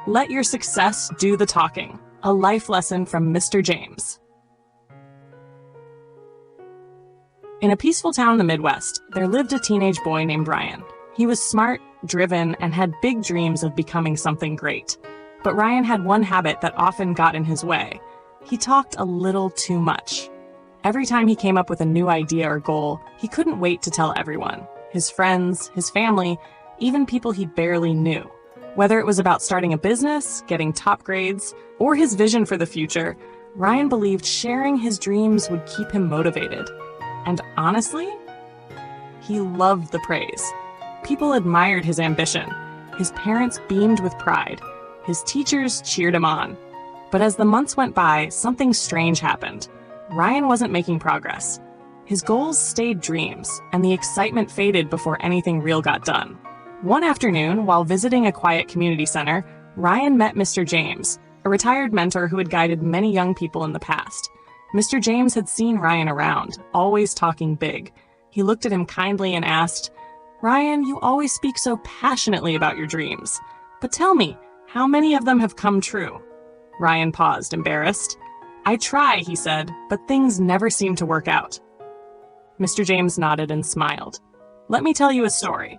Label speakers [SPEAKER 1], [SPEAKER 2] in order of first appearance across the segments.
[SPEAKER 1] Let your success do the talking. A life lesson from Mr. James. In a peaceful town in the Midwest, there lived a teenage boy named Ryan. He was smart, driven, and had big dreams of becoming something great. But Ryan had one habit that often got in his way. He talked a little too much. Every time he came up with a new idea or goal, he couldn't wait to tell everyone. His friends, his family, even people he barely knew. Whether it was about starting a business, getting top grades, or his vision for the future, Ryan believed sharing his dreams would keep him motivated. And honestly, he loved the praise. People admired his ambition. His parents beamed with pride. His teachers cheered him on. But as the months went by, something strange happened. Ryan wasn't making progress. His goals stayed dreams, and the excitement faded before anything real got done. One afternoon, while visiting a quiet community center, Ryan met Mr. James, a retired mentor who had guided many young people in the past. Mr. James had seen Ryan around, always talking big. He looked at him kindly and asked, "Ryan, you always speak so passionately about your dreams. But tell me, how many of them have come true?" Ryan paused, embarrassed. "I try," he said, "but things never seem to work out." Mr. James nodded and smiled. "Let me tell you a story.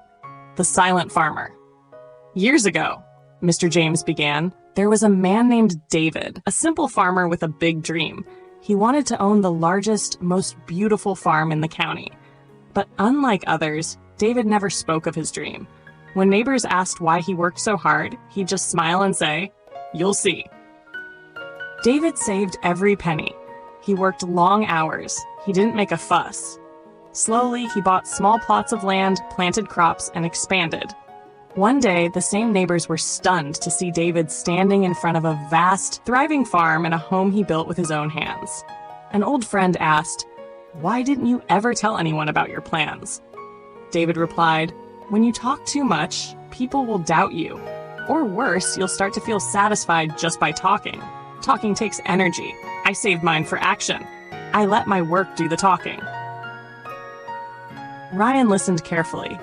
[SPEAKER 1] The Silent Farmer." "Years ago," Mr. James began, "there was a man named David, a simple farmer with a big dream. He wanted to own the largest, most beautiful farm in the county. But unlike others, David never spoke of his dream. When neighbors asked why he worked so hard, he'd just smile and say, 'You'll see.' David saved every penny. He worked long hours. He didn't make a fuss. Slowly, he bought small plots of land, planted crops, and expanded. One day, the same neighbors were stunned to see David standing in front of a vast, thriving farm and a home he built with his own hands. An old friend asked, "Why didn't you ever tell anyone about your plans?" David replied, "When you talk too much, people will doubt you. Or worse, you'll start to feel satisfied just by talking. Talking takes energy. I saved mine for action. I let my work do the talking." Ryan listened carefully.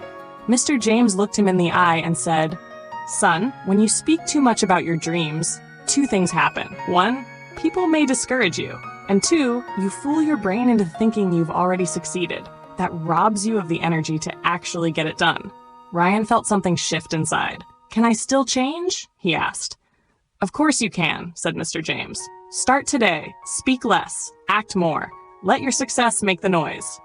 [SPEAKER 1] Mr. James looked him in the eye and said, "Son, when you speak too much about your dreams, two things happen. One, people may discourage you. And two, you fool your brain into thinking you've already succeeded. That robs you of the energy to actually get it done." Ryan felt something shift inside. "Can I still change?" he asked. "Of course you can," said Mr. James. "Start today. Speak less. Act more. Let your success make the noise."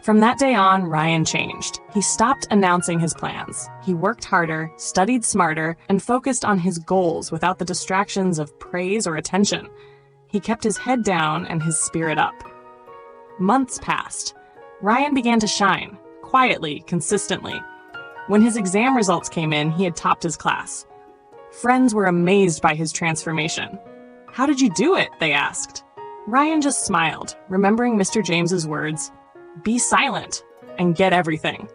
[SPEAKER 1] From that day on, Ryan changed. He stopped announcing his plans. He worked harder, studied smarter, and focused on his goals without the distractions of praise or attention. He kept his head down and his spirit up. Months passed. Ryan began to shine, quietly, consistently. When his exam results came in, he had topped his class. Friends were amazed by his transformation. "How did you do it?" they asked. Ryan just smiled, remembering Mr. James's words, "Be silent and get everything."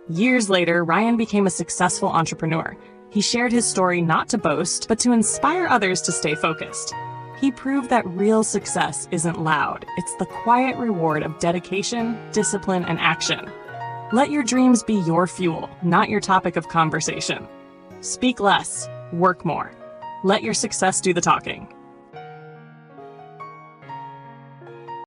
[SPEAKER 1] Years later, Ryan became a successful entrepreneur. He shared his story not to boast, but to inspire others to stay focused. He proved that real success isn't loud. It's the quiet reward of dedication, discipline, and action. Let your dreams be your fuel, not your topic of conversation. Speak less, work more. Let your success do the talking.